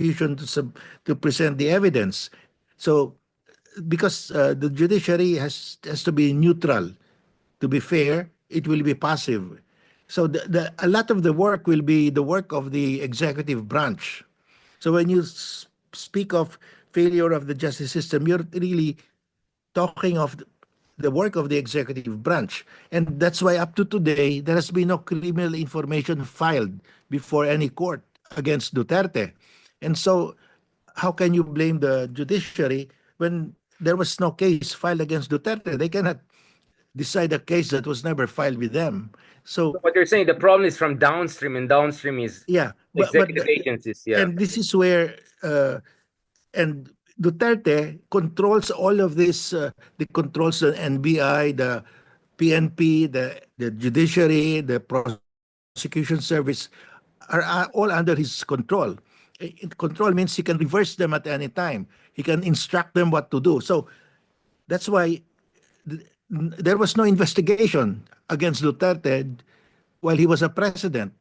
prosecution to present the evidence. So because the judiciary has to be neutral, to be fair, it will be passive. So a lot of the work will be the work of the executive branch. So when you speak of failure of the justice system, you're really talking of the work of the executive branch. And that's why up to today, there has been no criminal information filed before any court against Duterte. And so how can you blame the judiciary when there was no case filed against Duterte? They cannot decide a case that was never filed with them. So What you're saying, the problem is from downstream, and downstream is yeah, executive agencies. Yeah. and this is where and Duterte controls all of this. The controls the NBI, the PNP, the judiciary, the prosecution service are all under his control. Control means he can reverse them at any time. He can instruct them what to do. So that's why there was no investigation against Duterte while he was a president.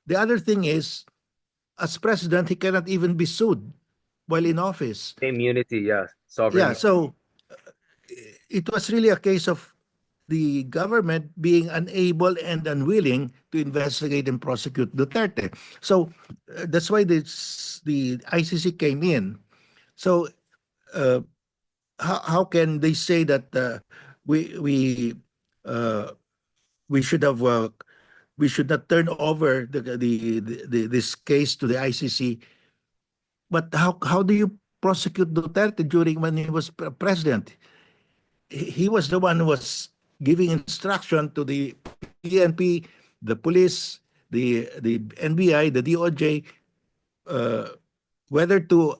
The other thing is, as president, he cannot even be sued while in office. Immunity, yeah, Yeah, sovereign. so it was really a case of the government being unable and unwilling to investigate and prosecute Duterte. So that's why the ICC came in. So uh, how can they say that we we uh, we should have we should not turn over this case to the ICC? But how do you prosecute Duterte during when he was president? He was the one who was giving instruction to the PNP, the police, the NBI, the DOJ, uh, whether to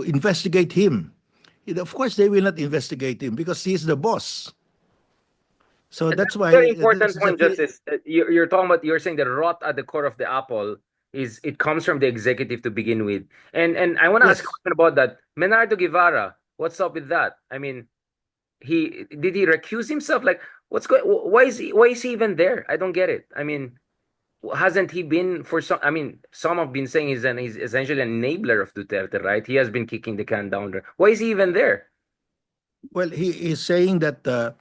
investigate him. Of course, they will not investigate him because he's the boss. So And that's that's a very why important point, Justice. You're talking about, you're saying the rot at the core of the apple is it comes from the executive to begin with. And I want to ask a yes. question about that. Menardo Guevara, what's up with that? I mean, he recuse himself? Like, what's going? Why is he even there? I don't get it. I mean, hasn't he been for some? I mean, some have been saying he's essentially an enabler of Duterte, right? He has been kicking the can down there. Why is he even there? Well, he is saying that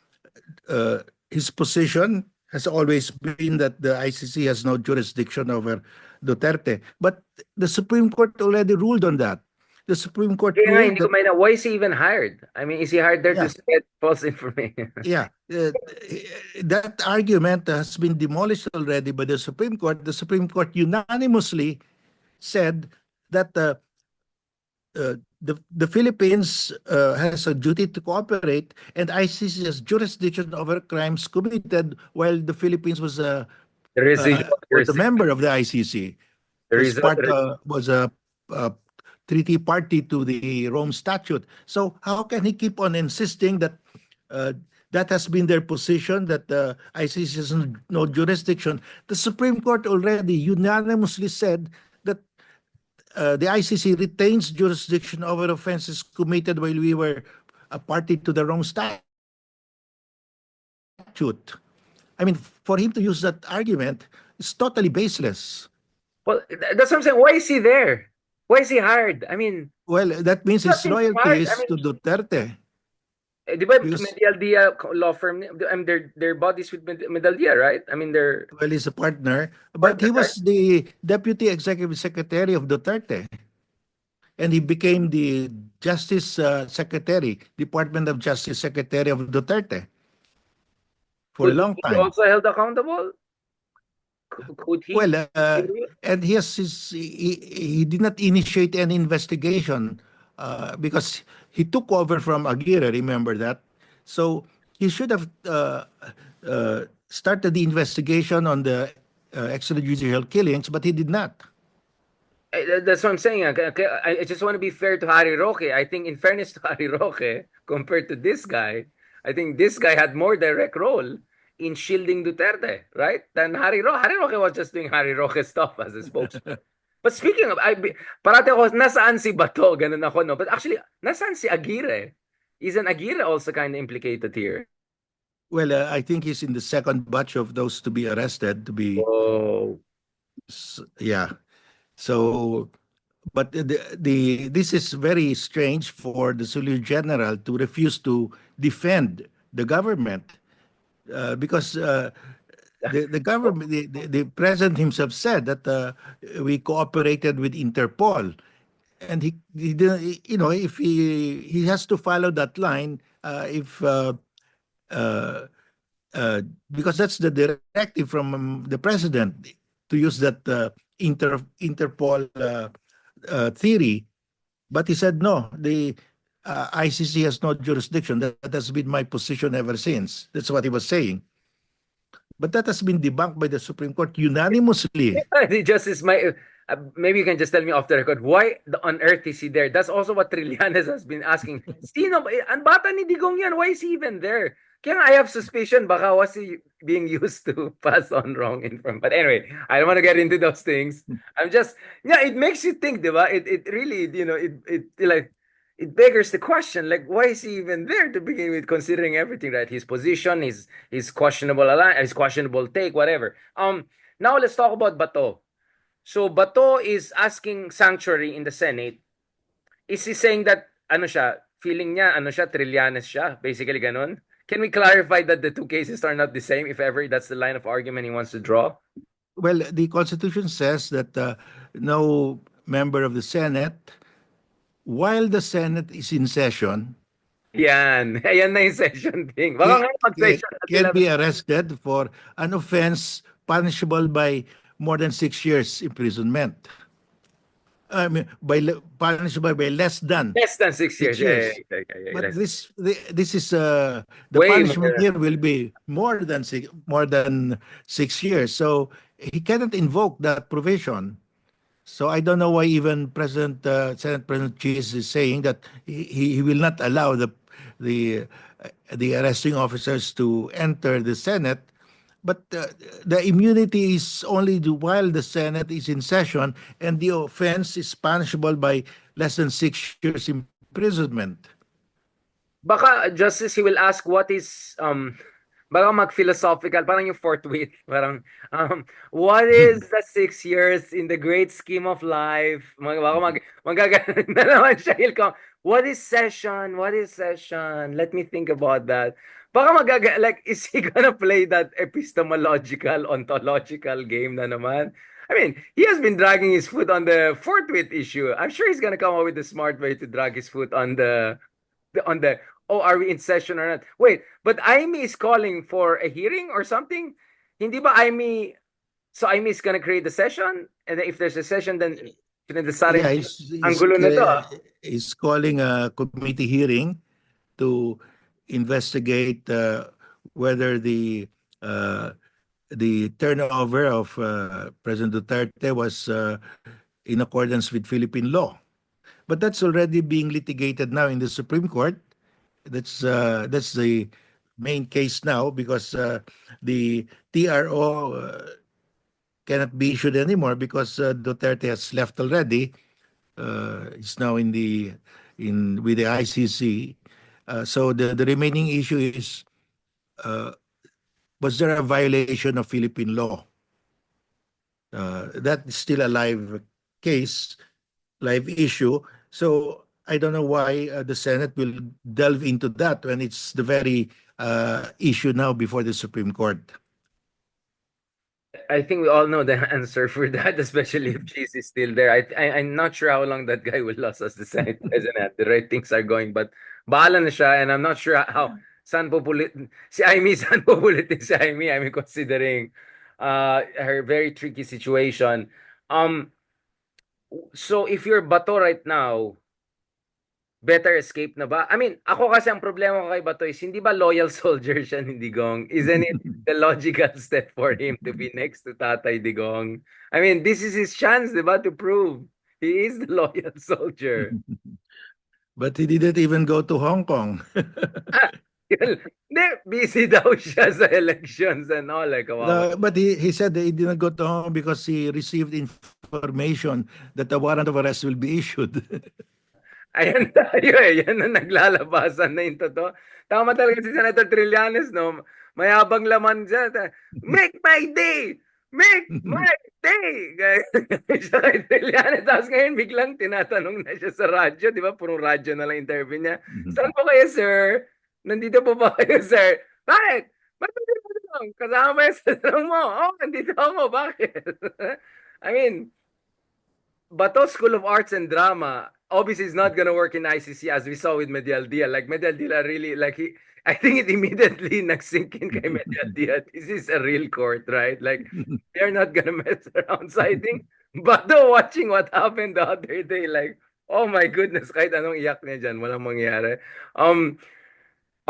his position has always been that the ICC has no jurisdiction over Duterte. But the Supreme Court already ruled on that. The Supreme Court Kaya nga, ruled hindi ko that, maintindihan. Why is he even hired? I mean, is he hired there to yeah, spread false information? yeah, that argument has been demolished already by the Supreme Court. The Supreme Court unanimously said that the Philippines has a duty to cooperate, and ICC has jurisdiction over crimes committed while the Philippines The residual was a jurisdiction. member of the ICC, The was result. a treaty party to the Rome Statute. So how can he keep on insisting that uh, that has been their position, that the ICC has no jurisdiction? The Supreme Court already unanimously said that the ICC retains jurisdiction over offenses committed while we were a party to the Rome Statute. I mean, for him to use that argument is totally baseless. Well, that's what I'm saying. Why is he there? Why is he hired? I mean, Well, that means his nothing too hard. loyalty I is mean, to Duterte di ba because, Medialdia law firm, I mean, they're bodies with Medialdia, right? I mean, they're well, he's a partner, but partner, he right? was the deputy executive secretary of Duterte, and he became the Justice Secretary, Department of Justice Secretary of Duterte for a Could long he be time. also held accountable? Could he? Well, and he did not initiate any investigation because he took over from Aguirre. Remember that, so he should have started the investigation on the extrajudicial killings, but he did not. That's what I'm saying. Okay, I just want to be fair to Harry Roque. I think, in fairness to Harry Roque, compared to this guy, I think this guy had more direct role in shielding Duterte, right? Than Harry Roque. Harry Roque was just doing Harry Roque stuff as a spokesman. But speaking of, parati ako, nasaan si Bato? Ganun ako, no? But actually, nasaan si Aguirre? Isn't Aguirre also kind of implicated here? Well, I think he's in the second batch of those to be arrested. To be, Oh. yeah. So but this is very strange for the Solicitor General to refuse to defend the government, because the government, the president himself said that we cooperated with Interpol, and he didn't, if he has to follow that line, if uh, because that's the directive from the president, to use that Interpol theory. But he said no, the ICC has no jurisdiction. That has been my position ever since. That's what he was saying. But that has been debunked by the Supreme Court unanimously. The justice, maybe you can just tell me off the record, on earth is he there? That's also what Trillanes has been asking. Sino, ang bata ni Digong yan, why is he even there? Kaya nga, I have suspicion, baka was he being used to pass on wrong information. But anyway, I don't want to get into those things. I'm just, yeah, it makes you think, diba? It really, it beggars the question, like, why is he even there to begin with, considering everything, right? His position, his questionable his questionable take, whatever. Now let's talk about Bato. So Bato is asking sanctuary in the Senate. Is he saying that ano siya, feeling niya ano siya, Trillanes siya, basically ganun? Can we clarify that the two cases are not the same, if ever that's the line of argument he wants to draw? Well, the Constitution says that no member of the Senate, while the Senate is in session, Yan. Ayan na yung session thing. Baka nga mag-session na can sila. be arrested for an offense punishable by more than 6 years imprisonment. I mean, punishable by less than Less than 6 years. 6 years. Yeah. But this is the Way punishment more. here will be more than 6 years. So he cannot invoke that provision. So I don't know why even Senate President Cheese is saying that he will not allow the the arresting officers to enter the Senate. But the immunity is only while the Senate is in session, and the offense is punishable by less than 6 years imprisonment. Baka, Justice, he will ask what is, baka mag-philosophical, parang yung forthwith, parang, what is the 6 years in the great scheme of life? Baka magagano na naman siya, he'll come, what is session? What is session? Let me think about that. Baka like, is he gonna play that epistemological, ontological game na naman? I mean, he has been dragging his foot on the forthwith issue. I'm sure he's gonna come up with a smart way to drag his foot on the oh, are we in session or not? Wait, but Aimee is calling for a hearing or something? Hindi ba Aimee, so Aimee is gonna create the session? And then if there's a session, then Yeah, ang gulo na to. he's calling a committee hearing to investigate whether the turnover of President Duterte was in accordance with Philippine law. But that's already being litigated now in the Supreme Court. That's the main case now, because the TRO cannot be issued anymore because Duterte has left already. It's now with the ICC. So the remaining issue is, was there a violation of Philippine law? That is still a live case, live issue. So I don't know why the Senate will delve into that when it's the very issue now before the Supreme Court. I think we all know the answer for that, especially if Cheese is still there. I'm not sure how long that guy will last as the Senate President. The right things are going, but bahala na siya, and I'm not sure how saan si Aimee, saan pupulitin si Aimee. I mean, considering her very tricky situation. So if you're Bato right now, better escape na ba? I mean, ako kasi ang problema ko kay Bato is, hindi ba loyal soldier siya ni Digong? Isn't it the logical step for him to be next to Tatay Digong? I mean, this is his chance, di ba, to prove he is the loyal soldier. But he didn't even go to Hong Kong. Hindi, busy daw siya sa elections and all. Like, No, but he said that he didn't go to Hong Kong because he received information that a warrant of arrest will be issued. ayan tayo eh. Yan na naglalabasan na yung totoo. Tama talaga si Senator Trillanes, no? Mayabang laman siya. Make my day! Mike, Tay! Siya kay Trilliana. Tapos ngayon, biglang tinatanong na siya sa radyo. Di ba? Purong radyo na lang interview niya. Saan po kayo, sir? Nandito po ba kayo, sir? Bakit? Ba't hindi mo tanong? Kasama ba yung sa tanong mo? Oh, nandito ako. Bakit? I mean, Bato School of Arts and Drama obviously is not gonna work in ICC as we saw with Medial Dia. Like Medial Dia really like I think it immediately nagsink in kay Medial Dia. This is a real court, right? Like they're not gonna mess around. So I think Bato watching what happened the other day, like, oh my goodness, kahit anong iyak niya dyan, walang mangyari. Um,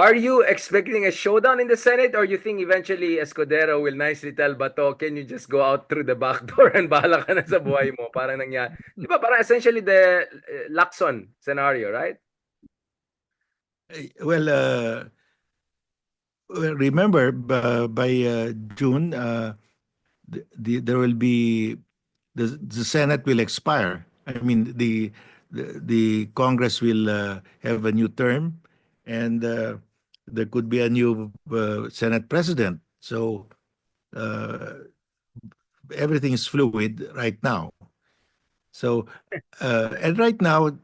are you expecting a showdown in the Senate, or you think eventually Escudero will nicely tell Bato, can you just go out through the back door and bahala ka na sa buhay mo? Parang nangyari. Di ba? Parang essentially the Lacson scenario, right? Well, remember by June, there will be the Senate will expire. I mean, the Congress will have a new term, and there could be a new Senate president. So uh, everything is fluid right now. So and right now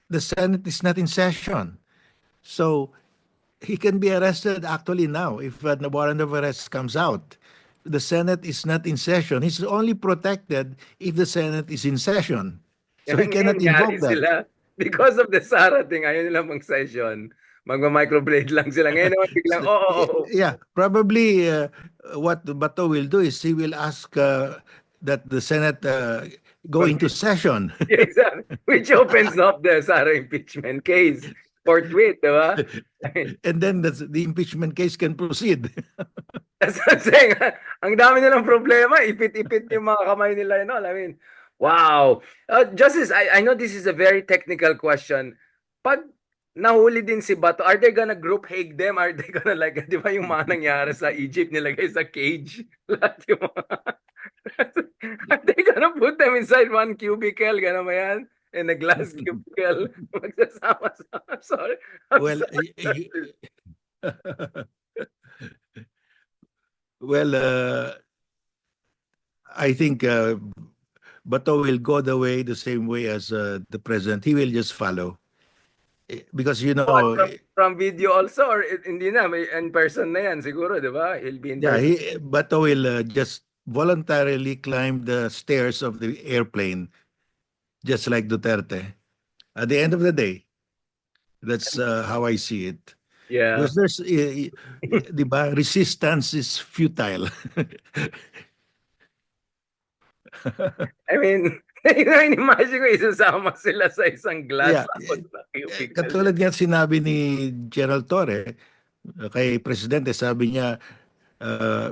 the Senate is not in session. So he can be arrested actually now if the warrant of arrest comes out. The Senate is not in session. He's only protected if the Senate is in session. So he Yan cannot nangyari invoke that. sila. Because of the Sara thing, ayaw nila mag-session. Magma-microblade lang sila. Ngayon naman biglang, oh. Yeah, probably what Bato will do is he will ask that the Senate go into session. Exactly. Which opens up the Sara impeachment case forthwith, di ba? And then the impeachment case can proceed. That's what I'm saying. Ang dami nilang problema. Ipit-ipit yung mga kamay nila and all. I mean, wow. Justice, I know this is a very technical question. Pag nahuli din si Bato, are they gonna group hate them? Are they gonna like, di ba yung mga nangyari sa Egypt, nilagay sa cage? Lahat yung mga... Are they gonna put them inside one cubicle? Gano'n ba yan? In a glass cubicle? Magsasama-sama. Sorry. I'm Well, sorry. well, I think Bato will go the same way as the president. He will just follow. Because, What, from video also or hindi na, may in person na yan siguro, di ba? He'll be in yeah, person. Bato will just voluntarily climb the stairs of the airplane, just like Duterte. At the end of the day, that's how I see it. Yeah. Because there's, di ba, resistance is futile. I mean, imagine ko isasama sila sa isang glass Yeah, tapos na cubicle. katulad nga sinabi ni General Torre kay Presidente, sabi niya,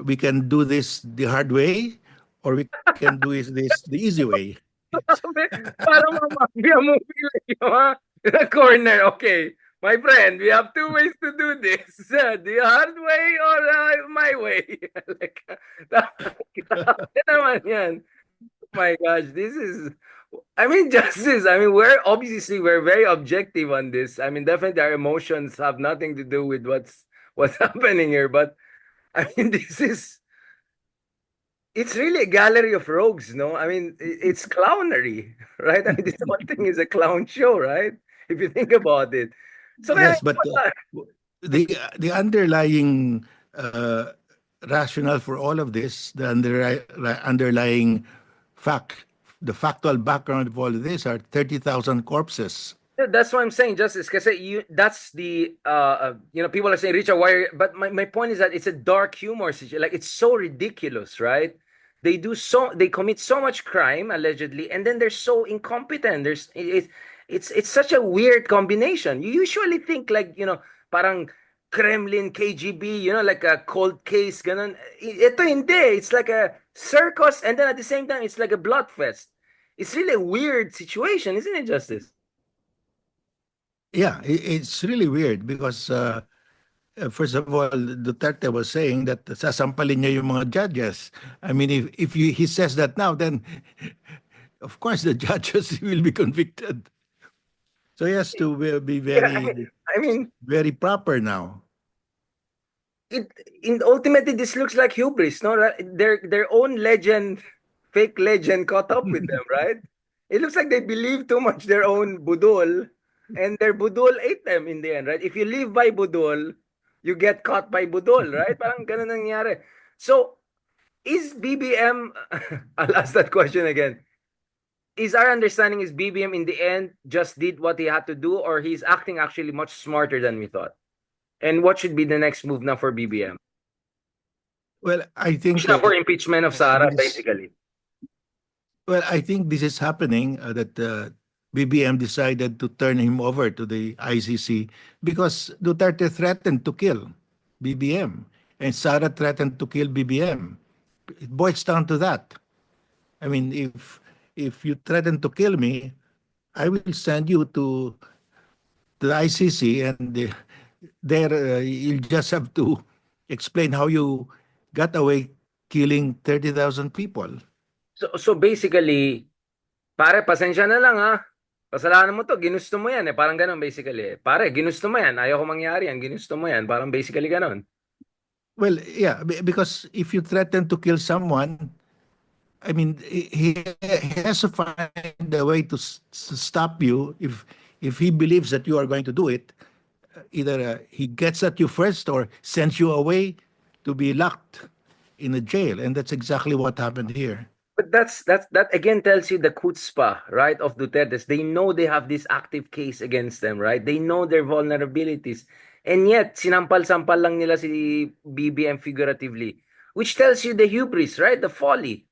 we can do this the hard way or we can do this the easy way. Parang mga mafia movie like yun, ha? In a corner, okay. My friend, we have two ways to do this. The hard way or my way. Like, grabe naman yan. My gosh, this is, I mean, justice. I mean, we're very objective on this. I mean, definitely our emotions have nothing to do with what's happening here. But I mean, it's really a gallery of rogues, no? I mean, it's clownery, right? I mean, this whole thing is a clown show, right? If you think about it. So kaya, Yes, but the underlying rationale for all of this, the underlying fact, the factual background of all of this are 30,000 corpses. that's what I'm saying, Justice. Because that's the people are saying Richard Wire, but my point is that it's a dark humor situation. Like it's so ridiculous, right? They commit so much crime allegedly, and then they're so incompetent. It's such a weird combination. You usually think like parang Kremlin, KGB, like a cold case, ganun. Ito hindi. It's like a circus, and then at the same time, it's like a blood fest. It's really a weird situation, isn't it, Justice? Yeah, it's really weird because first of all, Duterte was saying that sasampalin niya yung mga judges. I mean, if he says that now, then of course the judges will be convicted. So he has to be Yeah, I mean, very proper now. it in ultimately this looks like hubris, no? Right? Their own legend, fake legend caught up with them, right? It looks like they believe too much their own budol, and their budol ate them in the end, right? If you live by budol, you get caught by budol, right? Parang ganun nangyari. So, is BBM, I'll ask that question again. Is our understanding is BBM in the end just did what he had to do, or he's acting actually much smarter than we thought? And what should be the next move now for BBM? Well, I think Siya for impeachment of Sara, this. basically. Well, I think this is happening that BBM decided to turn him over to the ICC because Duterte threatened to kill BBM and Sara threatened to kill BBM. It boils down to that. I mean, if you threaten to kill me, I will send you to the ICC, and there you'll just have to explain how you got away killing 30,000 people. So basically, pare, pasensya na lang ha. Kasalanan mo to, ginusto mo yan eh. Parang ganun basically. Pare, ginusto mo yan. Ayaw ko mangyari yan. Ginusto mo yan. Parang basically ganun. Well, yeah, because if you threaten to kill someone, I mean, he has to find a way to stop you if he believes that you are going to do it. Either he gets at you first or sends you away to be locked in a jail, and that's exactly what happened here. But that again tells you the chutzpah, right, of Duterte's. They know they have this active case against them, right? They know their vulnerabilities. And yet, sinampal-sampal lang nila si BBM figuratively, which tells you the hubris, right? The folly.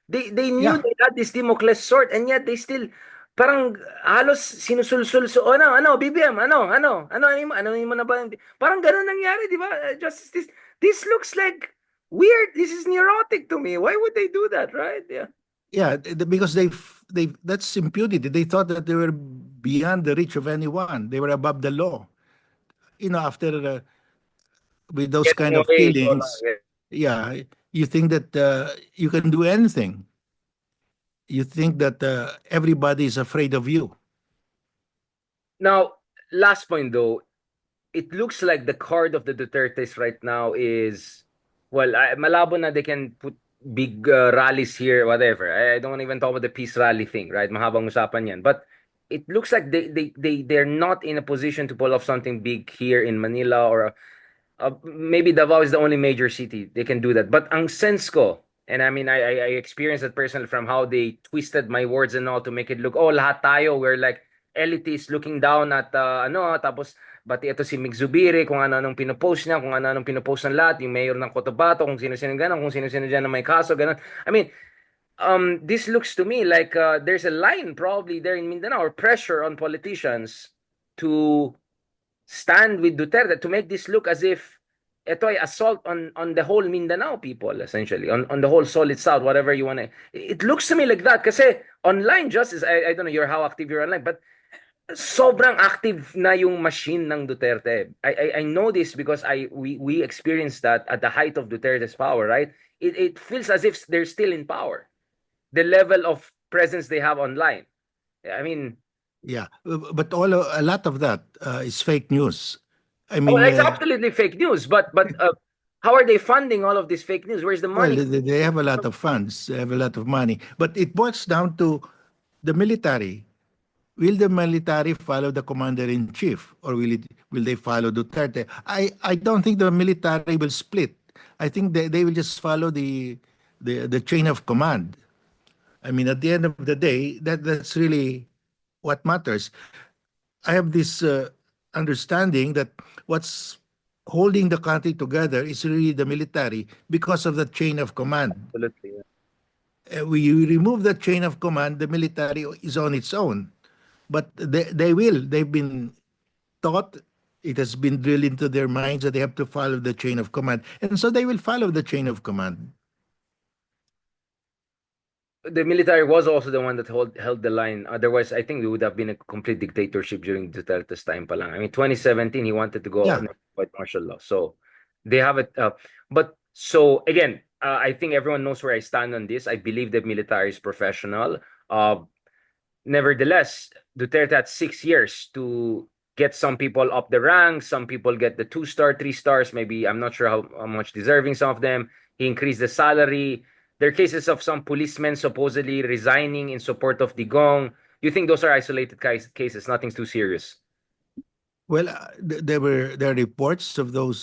They knew Yeah, they had this Damocles sword, and yet they still parang halos sinusulsul so ano BBM ano mo na ba parang ganun nangyari, di ba? Just this looks like weird. This is neurotic to me. Why would they do that, right? Yeah. yeah, because they that's impunity. They thought that they were beyond the reach of anyone. They were above the law. After with those Getting kind of away so long. killings, Yeah. yeah, you think that you can do anything. You think that everybody is afraid of you. Now, last point though, it looks like the card of the Dutertes right now is, well, malabo na they can put big rallies here, whatever. I don't even talk about the peace rally thing, right? Mahabang usapan yan. But it looks like they're not in a position to pull off something big here in Manila, or maybe Davao is the only major city they can do that. But ang sense ko, and I mean, I experienced it personally from how they twisted my words and all to make it look, oh, lahat tayo, we're like elitists looking down at, tapos, bati ito si Mig Zubiri, kung ano-anong pinopost niya, kung ano-anong pinopost ng lahat, yung mayor ng Cotabato, kung sino-sino gano'n, kung sino-sino dyan na may kaso, gano'n. I mean, this looks to me like there's a line probably there in Mindanao, or pressure on politicians to stand with Duterte to make this look as if ito ay assault on the whole Mindanao people, essentially, on the whole solid south, whatever you want to. It looks to me like that kasi online justice, I don't know how active you're online, but sobrang active na yung machine ng Duterte. I know this because we experienced that at the height of Duterte's power, right? It feels as if they're still in power. The level of presence they have online. I mean, Yeah, but a lot of that is fake news. I well, mean, it's absolutely fake news. But how are they funding all of this fake news? Where's the well, money? they have a lot of funds, they have a lot of money, but it boils down to the military. Will the military follow the commander in chief, or will they follow Duterte? I don't think the military will split. I think they will just follow the chain of command. I mean, at the end of the day, that's really what matters. I have this understanding that what's holding the country together is really the military because of the chain of command. Absolutely. We remove the chain of command, the military is on its own. But they will. They've been taught, it has been drilled into their minds that they have to follow the chain of command. And so they will follow the chain of command. The military was also the one that held the line. Otherwise, I think we would have been a complete dictatorship during Duterte's time pa lang. I mean, 2017, he wanted to go Yeah. on by martial law. So they have it. But so again, I think everyone knows where I stand on this. I believe the military is professional. Nevertheless, Duterte had 6 years to get some people up the ranks. Some people get the 2-star, 3 stars. Maybe I'm not sure how much deserving some of them. He increased the salary. There are cases of some policemen supposedly resigning in support of Digong. You think those are isolated cases? Nothing's too serious. Well, there are reports of those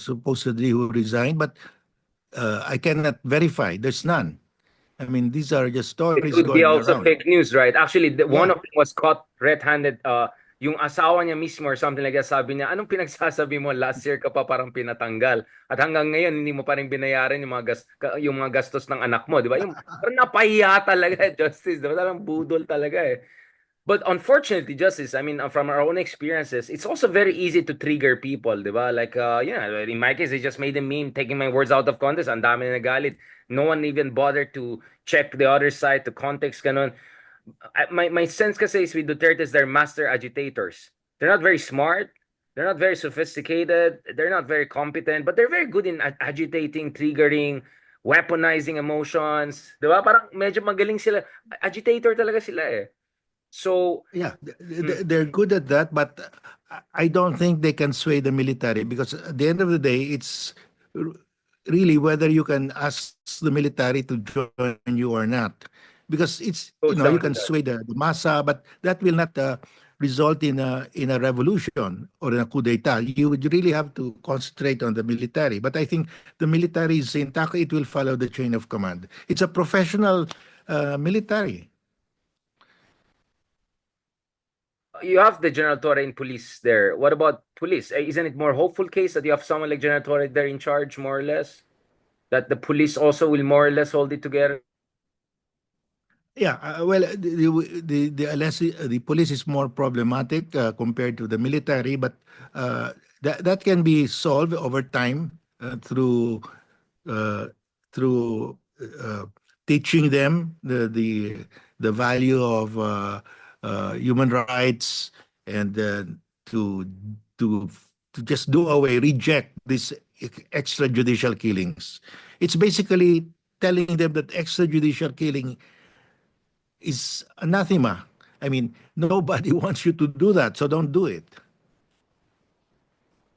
supposedly who resigned, but I cannot verify. There's none. I mean, these are just It stories could be going also around. fake news, right? Actually, one Yeah. of them was caught red-handed. Yung asawa niya mismo or something like that, sabi niya, anong pinagsasabi mo? Last year ka pa parang pinatanggal. At hanggang ngayon, hindi mo pa rin binayaran yung mga gastos ng anak mo, di ba? Yung parang napahiya talaga, Justice. Di ba? Parang budol talaga eh. But unfortunately, Justice, I mean, from our own experiences, it's also very easy to trigger people, di ba? Like, yeah, in my case, they just made a meme taking my words out of context. Ang dami na nagalit. No one even bothered to check the other side, to context, ganun. My sense kasi is with Duterte is they're master agitators. They're not very smart. They're not very sophisticated. They're not very competent, but they're very good in agitating, triggering, weaponizing emotions. Di ba? Parang medyo magaling sila. Agitator talaga sila eh. So, Yeah, mm, they're good at that, but I don't think they can sway the military because at the end of the day, it's r- really whether you can ask the military to join you or not. Because it's, goes you down to can that. sway the massa, but that will not result in a revolution or in a coup d'etat. You would really have to concentrate on the military. But I think the military is intact, it will follow the chain of command. It's a professional military. You have the General Torre in police there. What about police? Isn't it more hopeful case that you have someone like General Torre there in charge, more or less? That the police also will more or less hold it together? Yeah, well, the police is more problematic compared to the military, but that can be solved over time uh, through teaching them the value of human rights and to to to just do away, reject these extrajudicial killings. It's basically telling them that extrajudicial killing is anathema. I mean, nobody wants you to do that, so don't do it.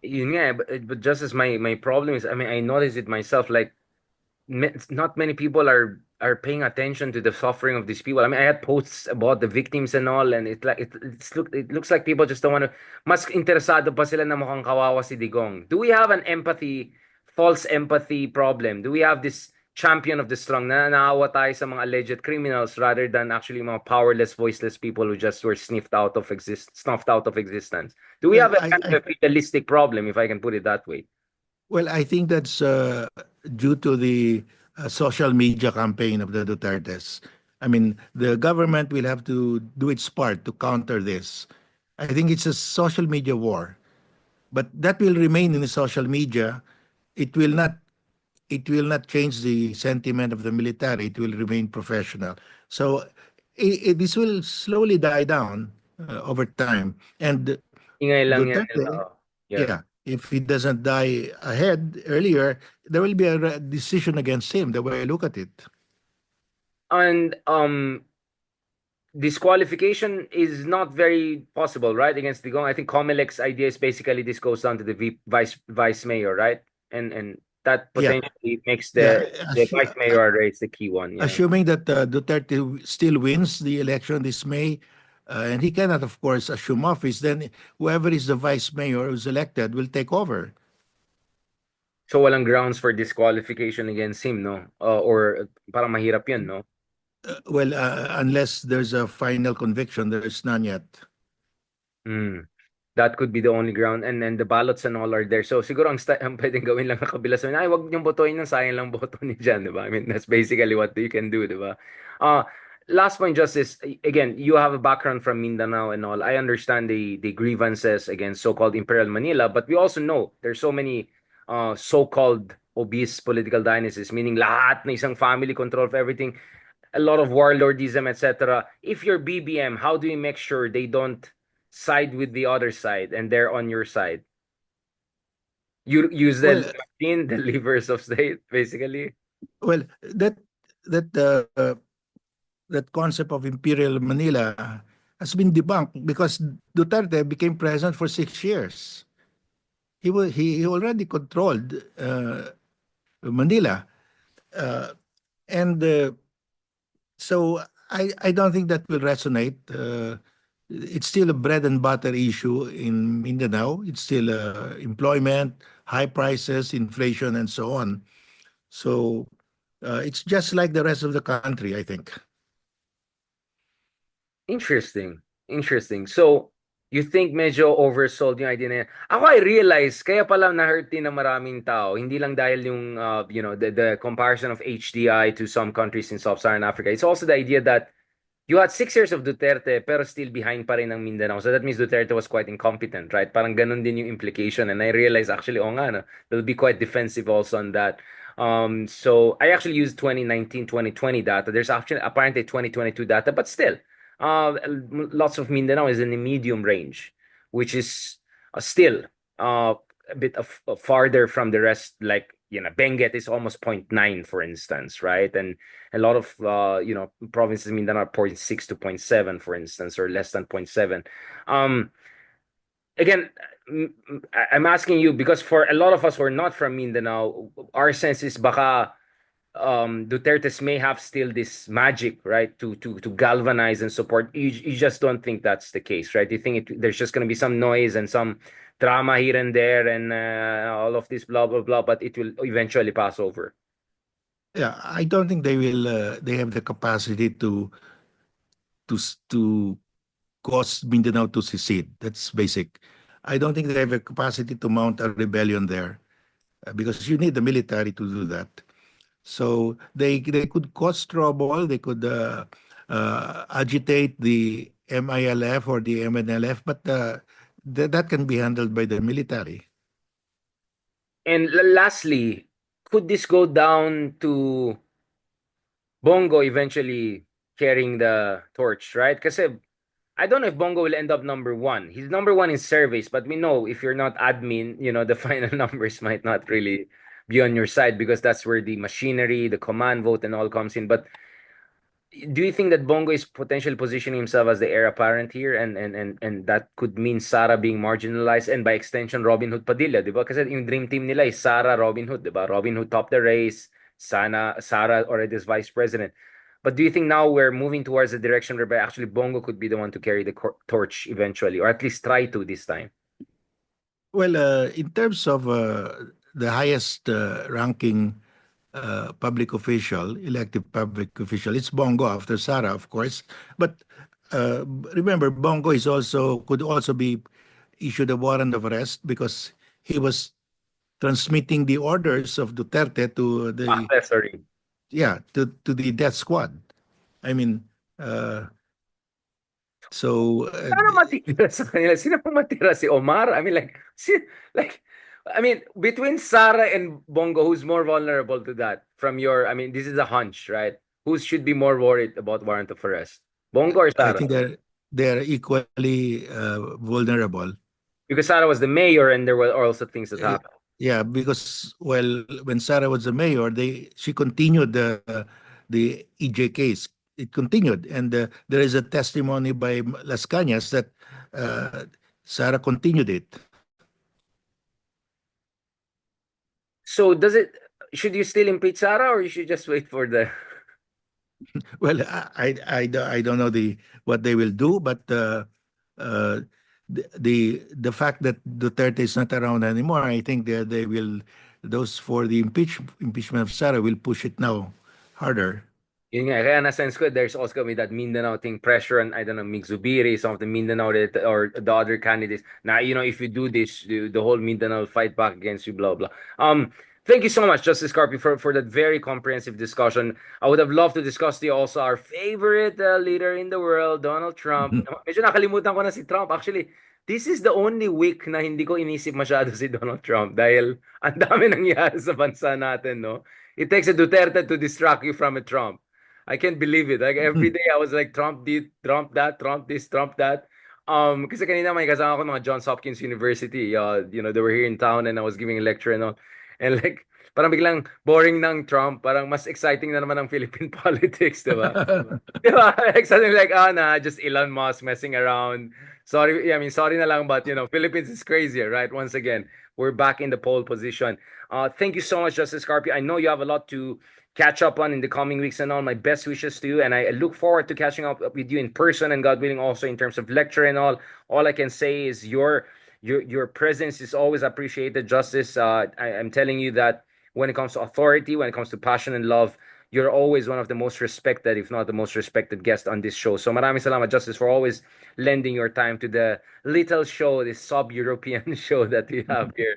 Yun nga, but just as my problem is, I mean, I noticed it myself. Like, not many people are paying attention to the suffering of these people. I mean, I had posts about the victims and all, and it looks like people just don't want to. Mas interesado pa sila na mukhang kawawa si Digong. Do we have an false empathy problem? Do we have this champion of the strong na naawa tayo sa mga alleged criminals rather than actually mga powerless, voiceless people who just were snuffed out of existence? Do we Well, have a kind of a fatalistic problem, if I can put it that way? I think that's due to the social media campaign of the Dutertes. I mean, the government will have to do its part to counter this. I think it's a social media war, but that will remain in the social media. It will not. It will not change the sentiment of the military. It will remain professional. So this will slowly die down over time. And Ingay lang yan. Duterte, Yeah. yeah, if he doesn't die ahead earlier, there will be a decision against him, the way I look at it. And disqualification is not very possible, right? Against Digong. I think Comelec's idea is basically this goes down to the vice mayor, right? And that Yeah, potentially makes yeah. the vice mayor race the key one. Yeah. Assuming that Duterte still wins the election this May, and he cannot, of course, assume office, then whoever is the vice mayor who's elected will take over. So walang grounds for disqualification against him, no? Or parang mahirap yun, no? Unless there's a final conviction, there is none yet. Hmm. That could be the only ground, and then the ballots and all are there. So siguro ang pwedeng gawin lang ng kabila sa ay wag niyong botohin ng sayang lang boto ni Jan, 'di ba? I mean, that's basically what you can do, 'di ba? Uh last point, Justice, again, you have a background from Mindanao and all. I understand the grievances against so-called Imperial Manila, but we also know there's so many so-called obese political dynasties, meaning lahat na isang family control of everything, a lot of warlordism, etc. If you're BBM, how do you make sure they don't side with the other side and they're on your side? You use Well, the machine, the levers of state, basically. well, that that concept of Imperial Manila, has been debunked because Duterte became president for 6 years. He already controlled Manila, uh, and so I don't think that will resonate. It's still a bread and butter issue in Mindanao. It's still employment, high prices, inflation, and so on. So it's just like the rest of the country, I think. Interesting. Interesting. So, you think medyo oversold yung idea na yan? Ako, I realize, kaya pala na-hurt din ng maraming tao. Hindi lang dahil yung, the comparison of HDI to some countries in Sub-Saharan Africa. It's also the idea that you had 6 years of Duterte pero still behind pa rin ng Mindanao. So that means Duterte was quite incompetent, right? Parang ganun din yung implication. And I realized actually, oh nga, no, they'll be quite defensive also on that. So I actually used 2019, 2020 data. There's actually apparently 2022 data, but still, lots of Mindanao is in the medium range, which is still a bit farther from the rest. Like, Benguet is almost zero point 0.9, for instance, right? And a lot of provinces in Mindanao are zero point 0.6 to zero point 0.7, for instance, or less than zero point 0.7. Again, I'm asking you because for a lot of us who are not from Mindanao, our sense is baka Duterte's may have still this magic, right, to galvanize and support. You just don't think that's the case, right? You think there's just going to be some noise and some drama here and there and all of this blah blah blah, but it will eventually pass over. Yeah, I don't think they will. They have the capacity to cause Mindanao to secede. That's basic. I don't think they have a capacity to mount a rebellion there because you need the military to do that. So they could cause trouble. They could agitate the MILF or the MNLF, but that can be handled by the military. And lastly, could this go down to Bongo eventually carrying the torch, right? Kasi I don't know if Bongo will end up number one. He's number one in surveys, but we know if you're not admin, the final numbers might not really be on your side because that's where the machinery, the command vote, and all comes in. But do you think that Bongo is potentially positioning himself as the heir apparent here, and that could mean Sara being marginalized, and by extension Robin Hood Padilla, di ba? Kasi yung dream team nila is Sara, Robin Hood, di ba? Robin Hood topped the race, Sara already is vice president. But do you think now we're moving towards a direction whereby actually Bongo could be the one to carry the torch eventually, or at least try to this time? Well, in terms of the highest ranking public official, elected public official, it's Bongo after Sara, of course. But remember, Bongo is also could also be issued a warrant of arrest because he was transmitting the orders of Duterte to the Accessory. yeah to the death squad. I mean, uh, so Sana matira sa kanila. Sino pa matira? Si Omar? I mean, like, I mean, between Sara and Bongo, who's more vulnerable to that? From your, I mean, this is a hunch, right? Who should be more worried about warrant of arrest? Bongo or I Sara? think they're equally vulnerable. Because Sara was the mayor and there were also things that Uh, happened. Yeah, because well, when Sarah was the mayor, she continued the EJ case. It continued, and there is a testimony by Las Cañas that uh, Sarah continued it. So should you still impeach Sara or you should just wait for the... Well, I don't know what they will do, but uh, the fact that Duterte is not around anymore, I think they will those for the impeachment of Sarah will push it now harder. Yun nga, kaya na-sense ko, there's also gonna be that Mindanao thing pressure on, I don't know, Mig Zubiri, some of the Mindanao or the other candidates. Now, if you do this, the whole Mindanao will fight back against you, blah, blah. Thank you so much, Justice Carpi, for that very comprehensive discussion. I would have loved to discuss to you also our favorite leader in the world, Donald Trump. Medyo nakalimutan ko na si Trump. Actually, this is the only week na hindi ko inisip masyado si Donald Trump dahil ang dami nangyari sa bansa natin, no? It takes a Duterte to distract you from a Trump. I can't believe it. Like every day I was like Trump did, Trump that, Trump this, Trump that. Kasi kanina may kasama ko mga Johns Hopkins University. They were here in town and I was giving a lecture and all. And like parang biglang boring ng Trump, parang mas exciting na naman ang Philippine politics, di ba? Di ba? Like something like, nah, just Elon Musk messing around. Sorry, yeah, I mean, sorry na lang, but Philippines is crazier, right? Once again, we're back in the pole position. Thank you so much, Justice Carpio. I know you have a lot to catch up on in the coming weeks and all. My best wishes to you, and I look forward to catching up with you in person and God willing, also in terms of lecture and all. All I can say is your presence is always appreciated, Justice. I'm telling you that when it comes to authority, when it comes to passion and love, you're always one of the most respected, if not the most respected guest on this show. So maraming salamat, Justice, for always lending your time to the little show, this sub-European show that we have here,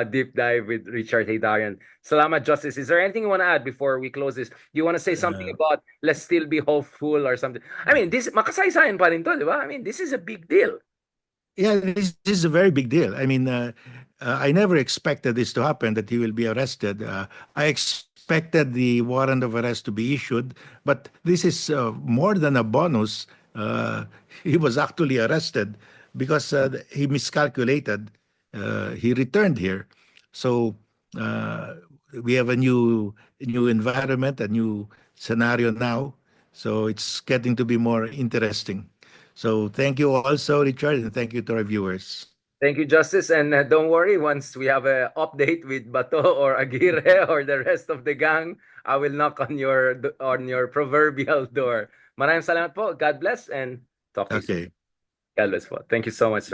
Deep Dive with Richard Haydarian. Salamat, Justice. Is there anything you want to add before we close this? Do you want to say something Uh, about let's still be hopeful or something? I mean, this, makasaysayan pa rin to, di ba? I mean, this is a big deal. Yeah, this is a very big deal. I mean, I never expected this to happen, that he will be arrested. I expected the warrant of arrest to be issued, but this is more than a bonus. He was actually arrested because he miscalculated. He returned here. So uh, we have a new environment, a new scenario now. So it's getting to be more interesting. So thank you also, Richard, and thank you to our viewers. Thank you, Justice. And don't worry, once we have an update with Bato or Aguirre or the rest of the gang, I will knock on your proverbial door. Maraming salamat po. God bless and talk to you soon. Okay. God bless po. Thank you so much, sir.